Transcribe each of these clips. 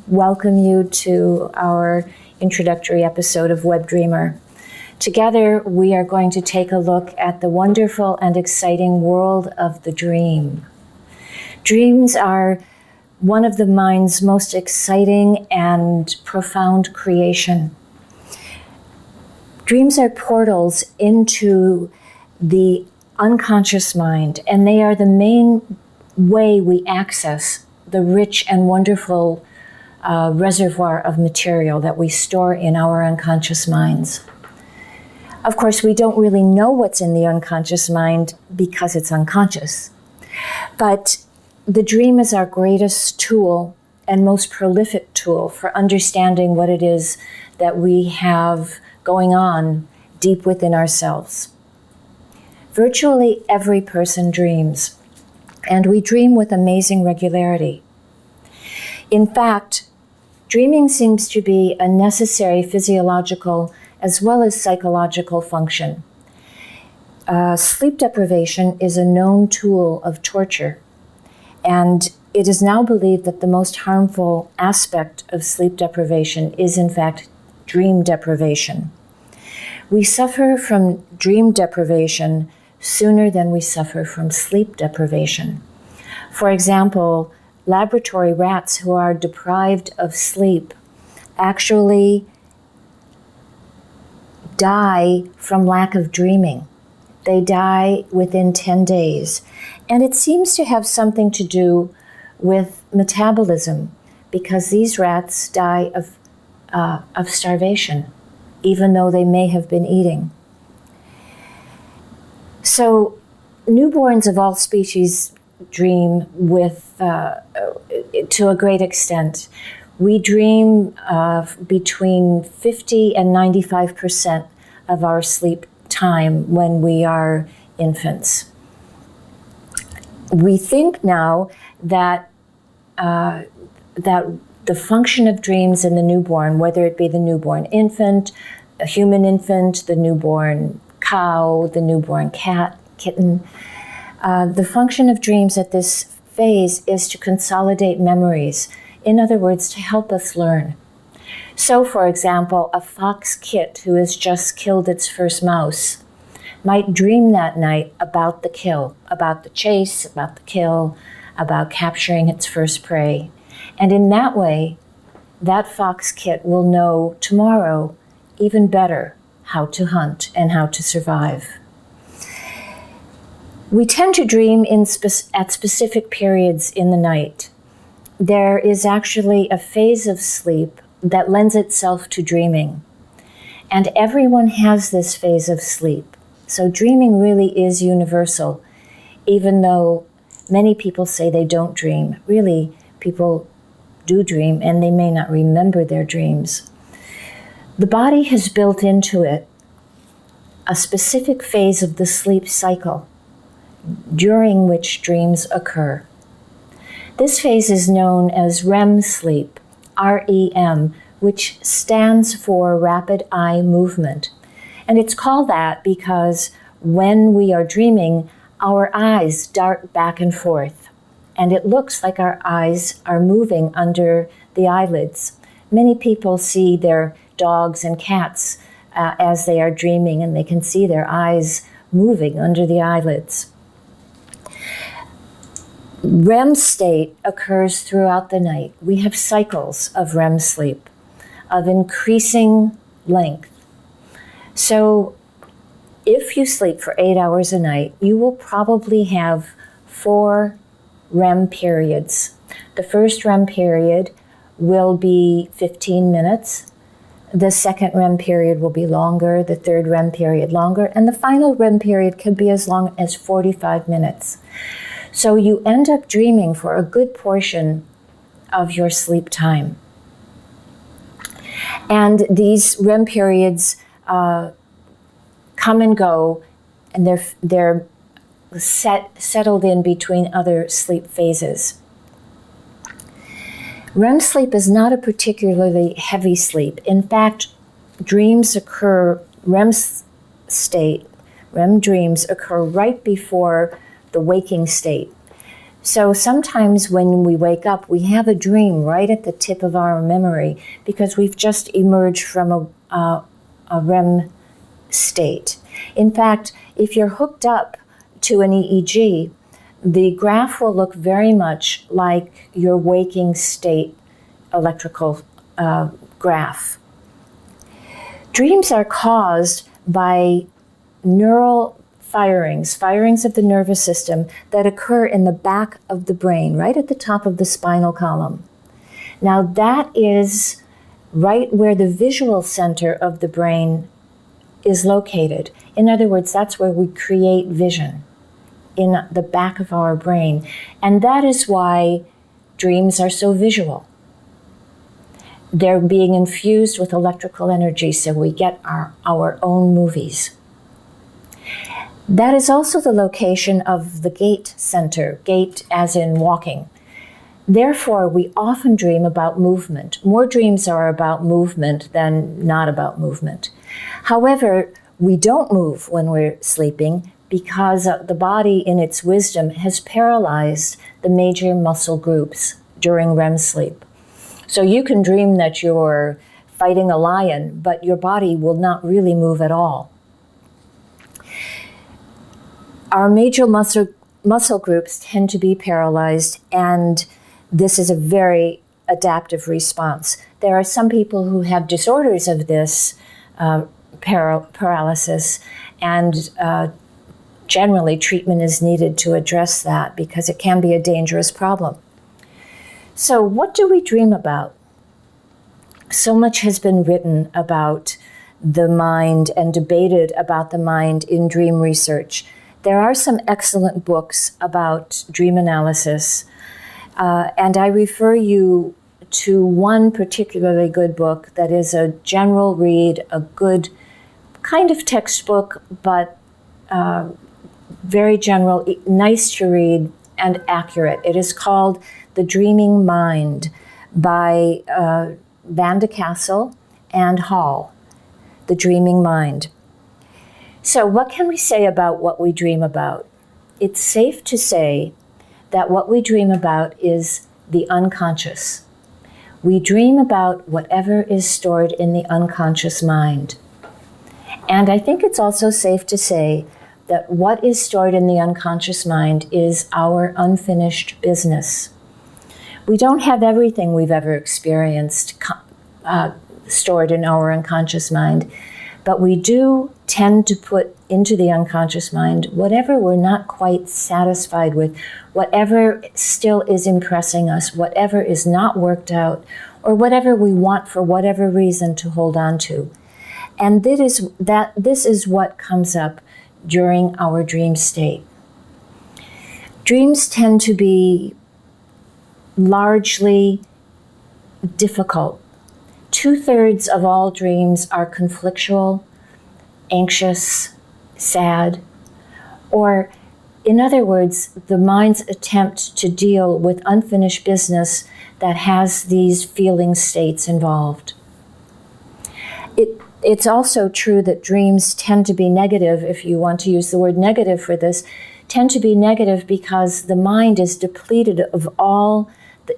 welcome you to our introductory episode of Web Dreamer. Together, we are going to take a look at the wonderful and exciting world of the dream. Dreams are one of the mind's most exciting and profound creation. Dreams are portals into the unconscious mind, and they are the main way we access the rich and wonderful reservoir of material that we store in our unconscious minds. Of course, we don't really know what's in the unconscious mind because it's unconscious. But the dream is our greatest tool and most prolific tool for understanding what it is that we have going on deep within ourselves. Virtually every person dreams, and we dream with amazing regularity. In fact, dreaming seems to be a necessary physiological as well as psychological function. Sleep deprivation is a known tool of torture, and it is now believed that the most harmful aspect of sleep deprivation is, in fact, dream deprivation. We suffer from dream deprivation sooner than we suffer from sleep deprivation. For example, laboratory rats who are deprived of sleep actually die from lack of dreaming. They die within 10 days. And it seems to have something to do with metabolism, because these rats die of starvation, even though they may have been eating. So newborns of all species dream to a great extent. We dream between 50 and 95% of our sleep time when we are infants. We think now that the function of dreams in the newborn, whether it be the newborn infant, a human infant, the newborn cow, the newborn cat, kitten, the function of dreams at this phase is to consolidate memories. In other words, to help us learn. So, for example, a fox kit who has just killed its first mouse might dream that night about the kill, about the chase, about the kill, about capturing its first prey. And in that way, that fox kit will know tomorrow even better how to hunt and how to survive. We tend to dream at specific periods in the night. There is actually a phase of sleep that lends itself to dreaming. And everyone has this phase of sleep. So dreaming really is universal, even though many people say they don't dream. Really, people do dream, and they may not remember their dreams. The body has built into it a specific phase of the sleep cycle during which dreams occur. This phase is known as REM sleep, REM, which stands for rapid eye movement. And it's called that because when we are dreaming, our eyes dart back and forth, and it looks like our eyes are moving under the eyelids. Many people see their dogs and cats as they are dreaming, and they can see their eyes moving under the eyelids. REM state occurs throughout the night. We have cycles of REM sleep of increasing length. So if you sleep for 8 hours a night, you will probably have 4 REM periods. The first REM period will be 15 minutes. The second REM period will be longer, the third REM period longer, and the final REM period can be as long as 45 minutes. So you end up dreaming for a good portion of your sleep time. And these REM periods come and go, and they're settled in between other sleep phases. REM sleep is not a particularly heavy sleep. In fact, dreams occur, REM dreams occur right before the waking state. So sometimes when we wake up, we have a dream right at the tip of our memory because we've just emerged from a REM state. In fact, if you're hooked up to an EEG, the graph will look very much like your waking state electrical graph. Dreams are caused by neural firings of the nervous system that occur in the back of the brain, right at the top of the spinal column. Now that is right where the visual center of the brain is located. In other words, that's where we create vision, in the back of our brain. And that is why dreams are so visual. They're being infused with electrical energy, so we get our own movies. That is also the location of the gait center, gait as in walking. Therefore, we often dream about movement. More dreams are about movement than not about movement. However, we don't move when we're sleeping because the body, in its wisdom, has paralyzed the major muscle groups during REM sleep. So you can dream that you're fighting a lion, but your body will not really move at all. Our major muscle groups tend to be paralyzed, and this is a very adaptive response. There are some people who have disorders of this paralysis, and generally treatment is needed to address that because it can be a dangerous problem. So what do we dream about? So much has been written about the mind and debated about the mind in dream research. There are some excellent books about dream analysis, and I refer you to one particularly good book that is a general read, a good kind of textbook, but very general, nice to read and accurate. It is called The Dreaming Mind by Van de Castle and Hall, The Dreaming Mind. So what can we say about what we dream about? It's safe to say that what we dream about is the unconscious. We dream about whatever is stored in the unconscious mind. And I think it's also safe to say that what is stored in the unconscious mind is our unfinished business. We don't have everything we've ever experienced stored in our unconscious mind, but we do tend to put into the unconscious mind whatever we're not quite satisfied with, whatever still is impressing us, whatever is not worked out, or whatever we want for whatever reason to hold on to. And this is what comes up during our dream state. Dreams tend to be largely difficult. 2/3 of all dreams are conflictual, anxious, sad, or in other words, the mind's attempt to deal with unfinished business that has these feeling states involved. It's also true that dreams tend to be negative, if you want to use the word negative for this, tend to be negative because the mind is depleted of all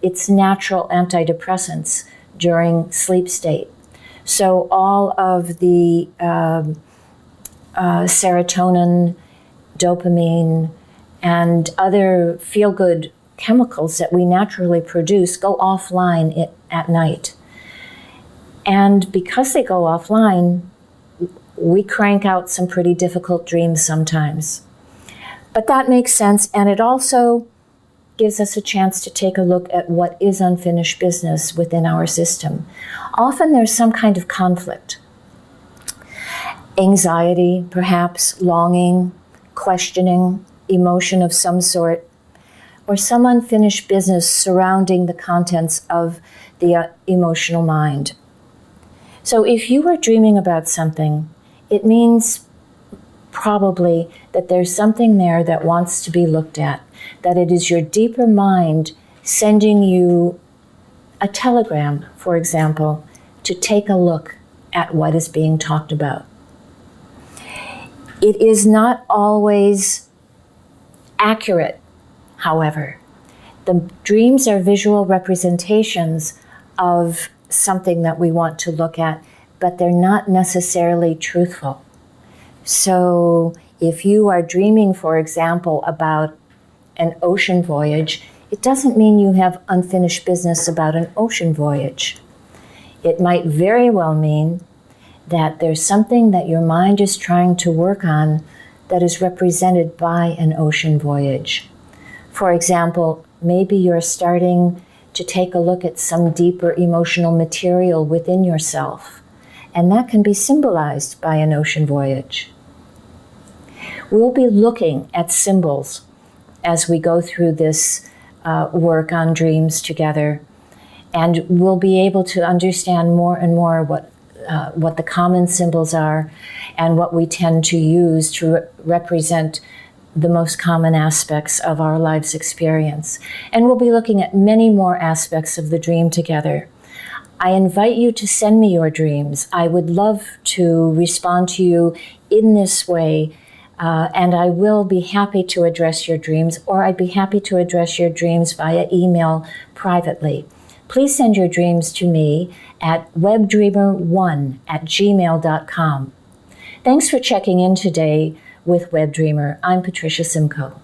its natural antidepressants during sleep state. So all of the serotonin, dopamine, and other feel-good chemicals that we naturally produce go offline at night. And because they go offline, we crank out some pretty difficult dreams sometimes. But that makes sense, and it also gives us a chance to take a look at what is unfinished business within our system. Often there's some kind of conflict. Anxiety, perhaps, longing, questioning, emotion of some sort, or some unfinished business surrounding the contents of the emotional mind. So if you are dreaming about something, it means probably that there's something there that wants to be looked at, that it is your deeper mind sending you a telegram, for example, to take a look at what is being talked about. It is not always accurate, however. The dreams are visual representations of something that we want to look at, but they're not necessarily truthful. So if you are dreaming, for example, about an ocean voyage, it doesn't mean you have unfinished business about an ocean voyage. It might very well mean that there's something that your mind is trying to work on that is represented by an ocean voyage. For example, maybe you're starting to take a look at some deeper emotional material within yourself, and that can be symbolized by an ocean voyage. We'll be looking at symbols as we go through this work on dreams together, and we'll be able to understand more and more what the common symbols are and what we tend to use to represent the most common aspects of our life's experience. And we'll be looking at many more aspects of the dream together. I invite you to send me your dreams. I would love to respond to you in this way, and I will be happy to address your dreams, or I'd be happy to address your dreams via email privately. Please send your dreams to me at webdreamer1@gmail.com. Thanks for checking in today with WebDreamer. I'm Patricia Simcoe.